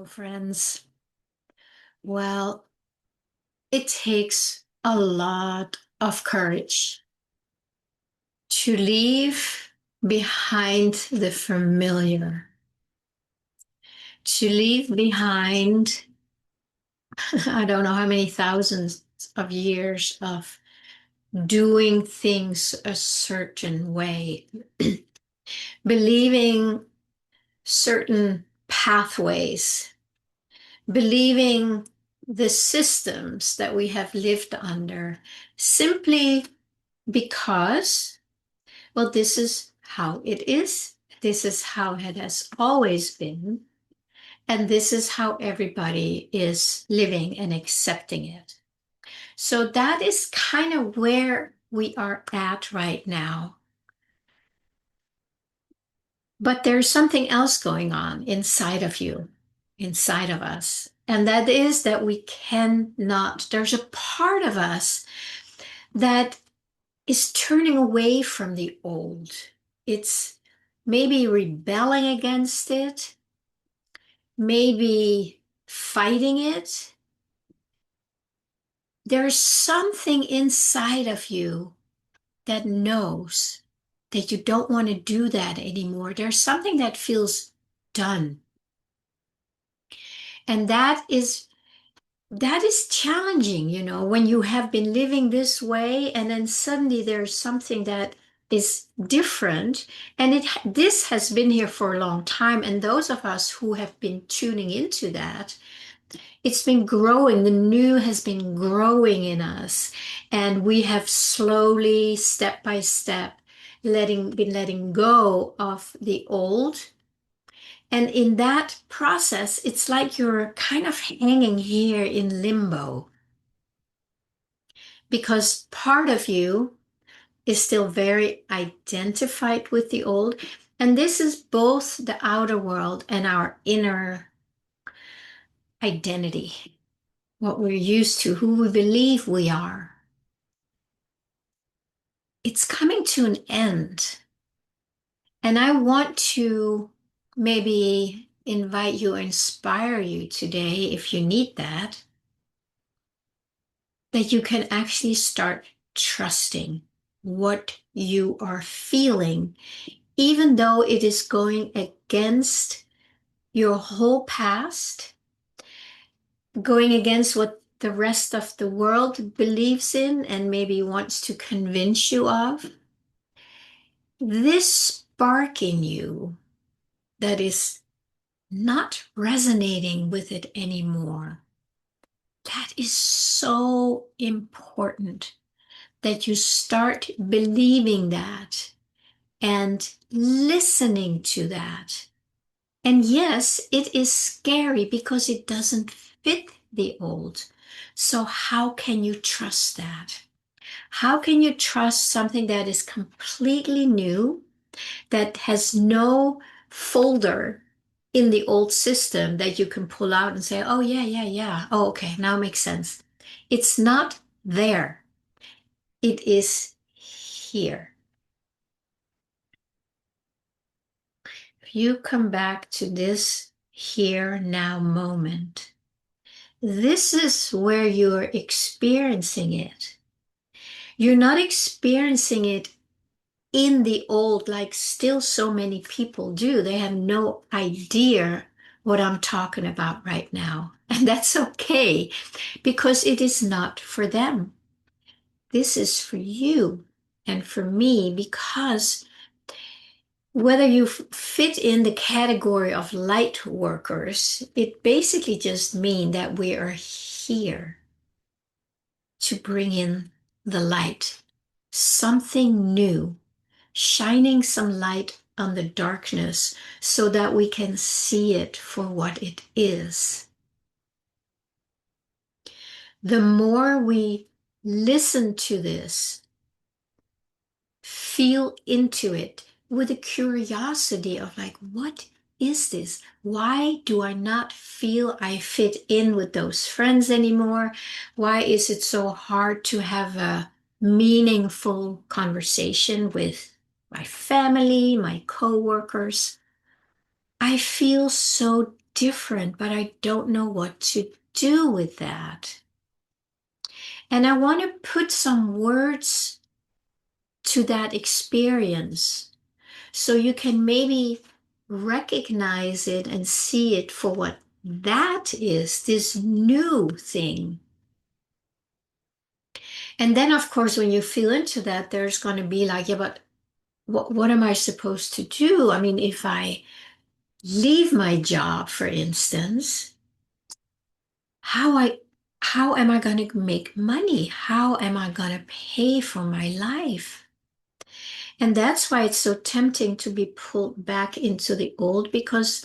Hello, friends. Well, it takes a lot of courage to leave behind the familiar, to leave behind, I don't know how many thousands of years of doing things a certain way, believing certain pathways, believing the systems that we have lived under simply because, well, this is how it is. This is how it has always been. And this is how everybody is living and accepting it. So that is kind of where we are at right now. But there's something else going on inside of you, inside of us. And that is that we cannot, there's a part of us that is turning away from the old. It's maybe rebelling against it, maybe fighting it. There's something inside of you that knows that you don't want to do that anymore. There's something that feels done. And that is challenging, when you have been living this way and then suddenly there's something that is different. And this has been here for a long time. And those of us who have been tuning into that, it's been growing. The new has been growing in us. And we have slowly, step by step, been letting go of the old. And in that process, it's like you're kind of hanging here in limbo because part of you is still very identified with the old. And this is both the outer world and our inner identity, what we're used to, who we believe we are. It's coming to an end. And I want to maybe invite you, inspire you today, if you need that you can actually start trusting what you are feeling, even though it is going against your whole past, going against what the rest of the world believes in and maybe wants to convince you of. This spark in you that is not resonating with it anymore, that is so important that you start believing that and listening to that. And yes, it is scary because it doesn't fit the old. So how can you trust that? How can you trust something that is completely new, that has no folder in the old system that you can pull out and say, oh, yeah, yeah, yeah. Oh, okay, now it makes sense. It's not there. It is here. If you come back to this here now moment, this is where you're experiencing it. You're not experiencing it in the old like still so many people do. They have no idea what I'm talking about right now. And that's okay because it is not for them. This is for you and for me because whether you fit in the category of light workers, it basically just means that we are here to bring in the light, something new, shining some light on the darkness so that we can see it for what it is. The more we listen to this, feel into it with a curiosity of like, what is this? Why do I not feel I fit in with those friends anymore? Why is it so hard to have a meaningful conversation with my family, my coworkers? I feel so different, but I don't know what to do with that. And I want to put some words to that experience so you can maybe recognize it and see it for what that is, this new thing. And then, of course, when you feel into that, there's going to be like, yeah, but what am I supposed to do? I mean, if I leave my job, for instance, how I how am I going to make money? How am I going to pay for my life? And that's why it's so tempting to be pulled back into the old because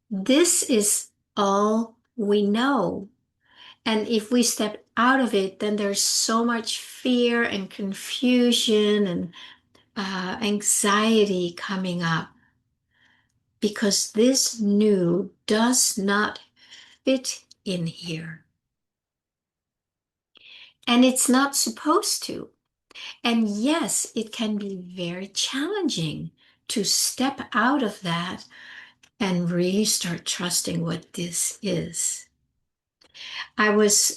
this is all we know. And if we step out of it, then there's so much fear and confusion and anxiety coming up because this new does not fit in here. And it's not supposed to. And yes, it can be very challenging to step out of that and really start trusting what this is. I was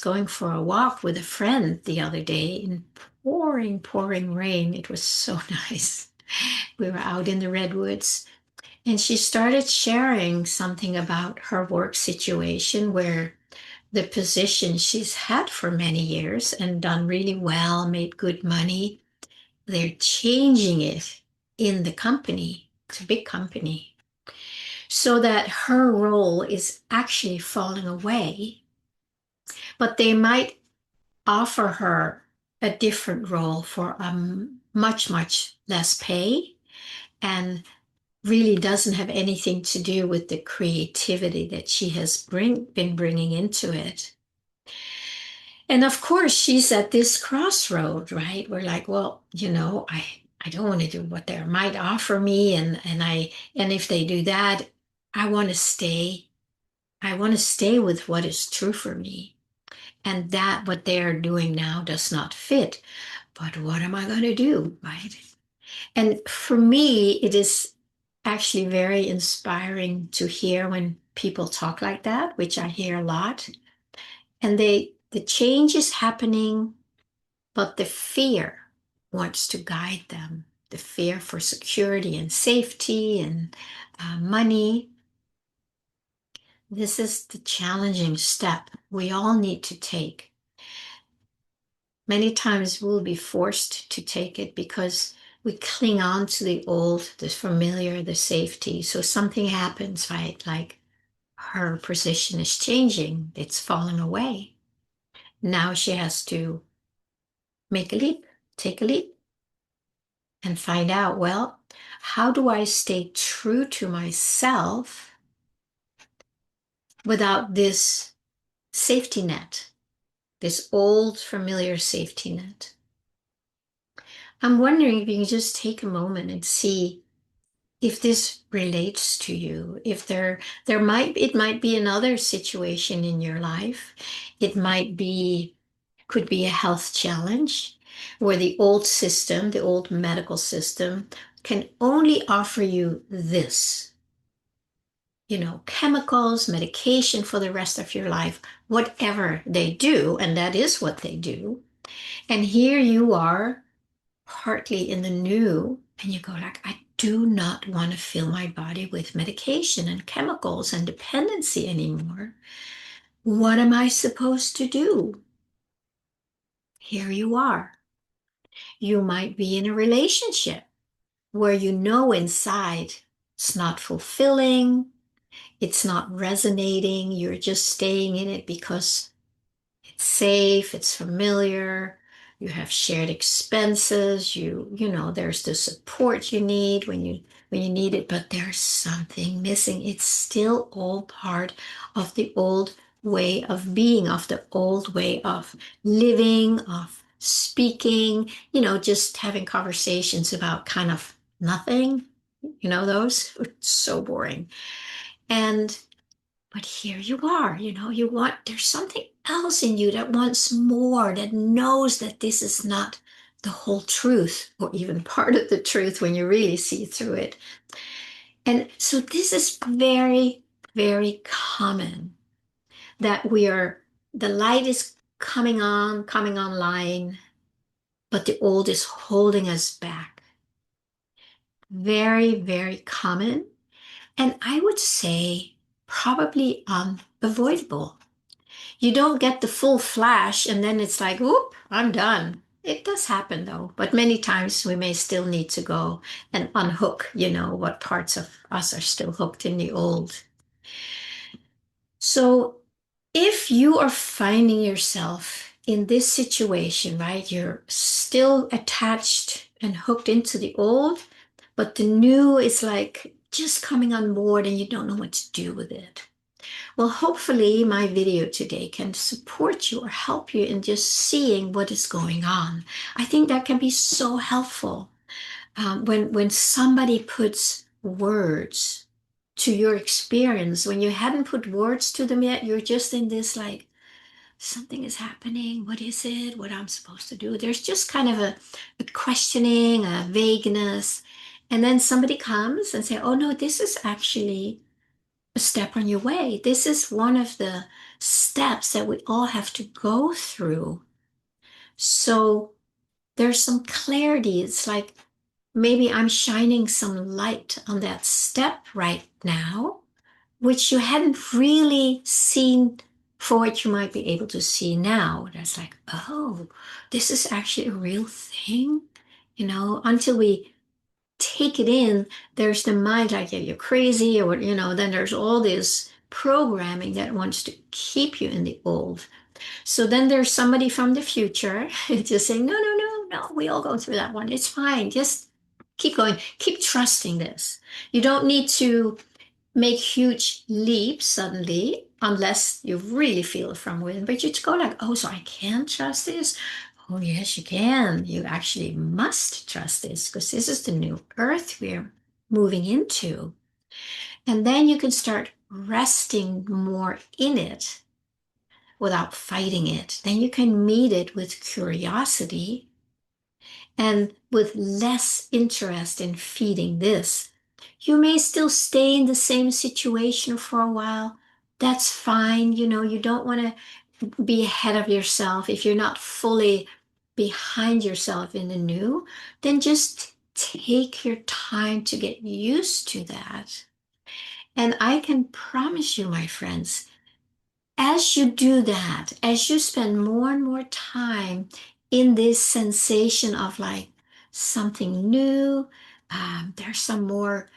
going for a walk with a friend the other day in pouring rain. It was so nice. We were out in the redwoods, and she started sharing something about her work situation where the position she's had for many years and done really well, made good money, they're changing it in the company. It's a big company. So that her role is actually falling away, but they might offer her a different role for much, much less pay and really doesn't have anything to do with the creativity that she has been bringing into it. And of course, she's at this crossroad, right? We're like, well, I don't want to do what they might offer me, and if they do that, I want to stay. I want to stay with what is true for me, and that what they are doing now does not fit. But what am I going to do, right? And for me, it is actually very inspiring to hear when people talk like that, which I hear a lot. And the change is happening, but the fear wants to guide them. The fear for security and safety and money. This is the challenging step we all need to take. Many times we'll be forced to take it because we cling on to the old, the familiar, the safety. So something happens, right? Like her position is changing, it's falling away. Now she has to make a leap, take a leap, and find out, well, how do I stay true to myself without this safety net, this old familiar safety net? I'm wondering if you can just take a moment and see if this relates to you, if it might be another situation in your life. It might be, could be a health challenge where the old system, the old medical system, can only offer you this, chemicals, medication for the rest of your life, whatever they do, and that is what they do. And here you are partly in the new, and you go like, I do not want to fill my body with medication and chemicals and dependency anymore. What am I supposed to do? Here you are. You might be in a relationship where you know inside it's not fulfilling, it's not resonating, you're just staying in it because it's safe, it's familiar, you have shared expenses, there's the support you need when you need it, but there's something missing. It's still all part of the old way of being, of the old way of living, of speaking, just having conversations about kind of nothing, those are so boring. And but here you are, there's something else in you that wants more, that knows that this is not the whole truth or even part of the truth when you really see through it. And so this is very very common that the light is coming online, but the old is holding us back. Very, very common. And I would say probably unavoidable. You don't get the full flash and then it's like, whoop, I'm done. It does happen though, but many times we may still need to go and unhook, what parts of us are still hooked in the old. So if you are finding yourself in this situation, right, you're still attached and hooked into the old, but the new is like just coming on board and you don't know what to do with it. Well, hopefully my video today can support you or help you in just seeing what is going on. I think that can be so helpful when somebody puts words to your experience. When you hadn't put words to them yet, you're just in this like, something is happening. What is it? What I'm supposed to do? There's just kind of a questioning, a vagueness. And then somebody comes and say, oh no, this is actually a step on your way. This is one of the steps that we all have to go through. So there's some clarity. It's like maybe I'm shining some light on that step right now, which you hadn't really seen for what you might be able to see now. That's like, oh, this is actually a real thing. Until we take it in, there's the mind like, yeah, you're crazy, or, then there's all this programming that wants to keep you in the old. So then there's somebody from the future just saying, no, no, no, no, we all go through that one. It's fine. Just keep going. Keep trusting this. You don't need to make huge leaps suddenly unless you really feel it from within. But you just go like, oh, so I can trust this? Oh, yes, you can. You actually must trust this because this is the new earth we're moving into. And then you can start resting more in it without fighting it. Then you can meet it with curiosity and with less interest in feeding this. You may still stay in the same situation for a while. That's fine. You don't want to be ahead of yourself. If you're not fully behind yourself in the new, then just take your time to get used to that. And I can promise you, my friends, as you do that, as you spend more and more time in this sensation of like something new, there's some more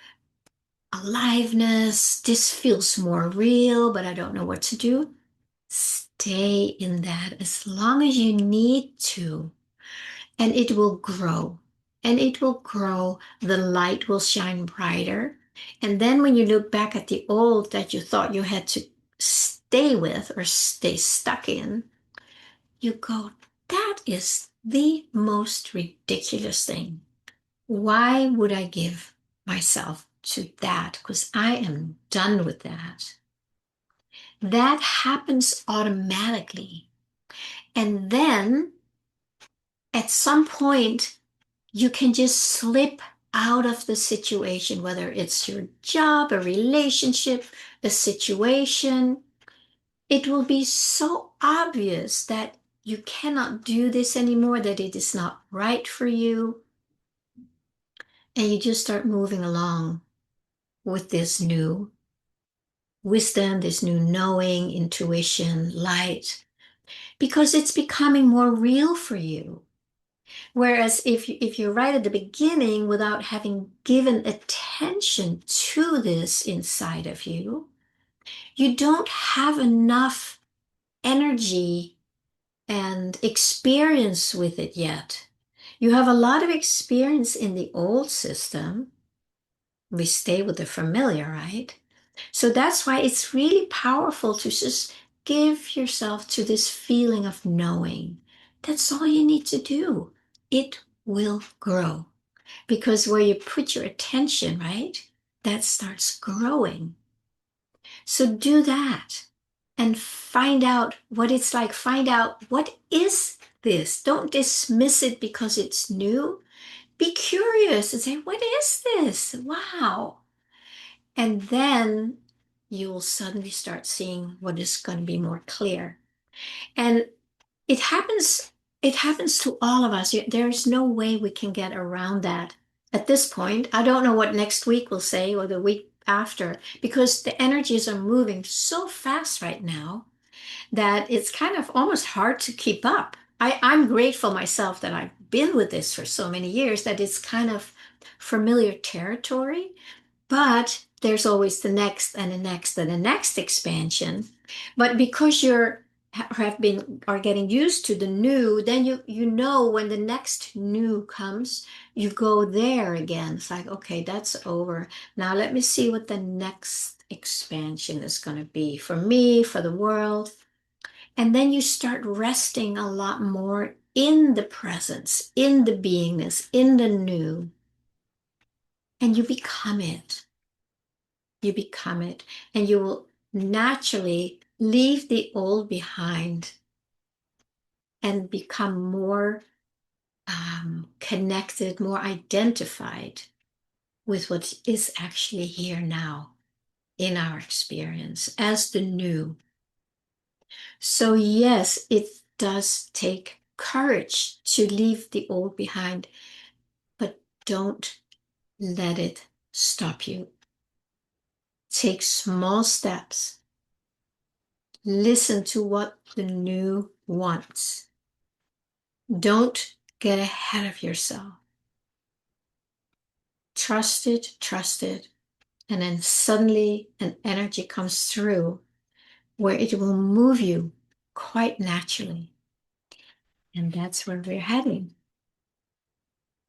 aliveness, this feels more real, but I don't know what to do. Stay in that as long as you need to, and it will grow. And it will grow, the light will shine brighter. And then when you look back at the old that you thought you had to stay with or stay stuck in, you go, that is the most ridiculous thing. Why would I give myself to that? Because I am done with that. That happens automatically. And then at some point, you can just slip out of the situation, whether it's your job, a relationship, a situation. It will be so obvious that you cannot do this anymore, that it is not right for you. And you just start moving along with this new wisdom, this new knowing, intuition, light, because it's becoming more real for you. Whereas if you're right at the beginning without having given attention to this inside of you, you don't have enough energy and experience with it yet. You have a lot of experience in the old system. We stay with the familiar, right? So that's why it's really powerful to just give yourself to this feeling of knowing. That's all you need to do. It will grow because where you put your attention, right, that starts growing. So do that and find out what it's like. Find out, what is this? Don't dismiss it because it's new. Be curious and say, what is this? Wow. And then you will suddenly start seeing what is going to be more clear. And it happens, it happens to all of us. There's no way we can get around that at this point. I don't know what next week will say or the week after, because the energies are moving so fast right now that it's kind of almost hard to keep up. I'm grateful myself that I've been with this for so many years that it's kind of familiar territory, but there's always the next and the next and the next expansion. But because have been are getting used to the new, then you know when the next new comes, you go there again. It's like, okay, that's over. Now let me see what the next expansion is going to be for me, for the world. And then you start resting a lot more in the presence, in the beingness, in the new, and you become it. You become it, and you will naturally leave the old behind and become more connected, more identified with what is actually here now in our experience as the new. So, yes, it does take courage to leave the old behind, but don't let it stop you. Take small steps. Listen to what the new wants. Don't get ahead of yourself. Trust it, and then suddenly an energy comes through where it will move you quite naturally. And that's where we're heading.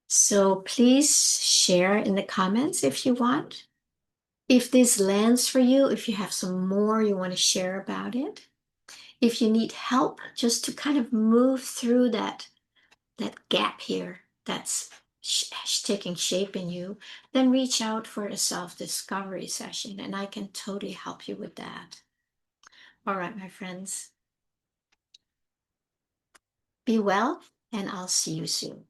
So please share in the comments if you want. If this lands for you, if you have some more you want to share about it. If you need help just to kind of move through that gap here that's taking shape in you, then reach out for a self-discovery session and I can totally help you with that. All right, my friends. Be well, and I'll see you soon.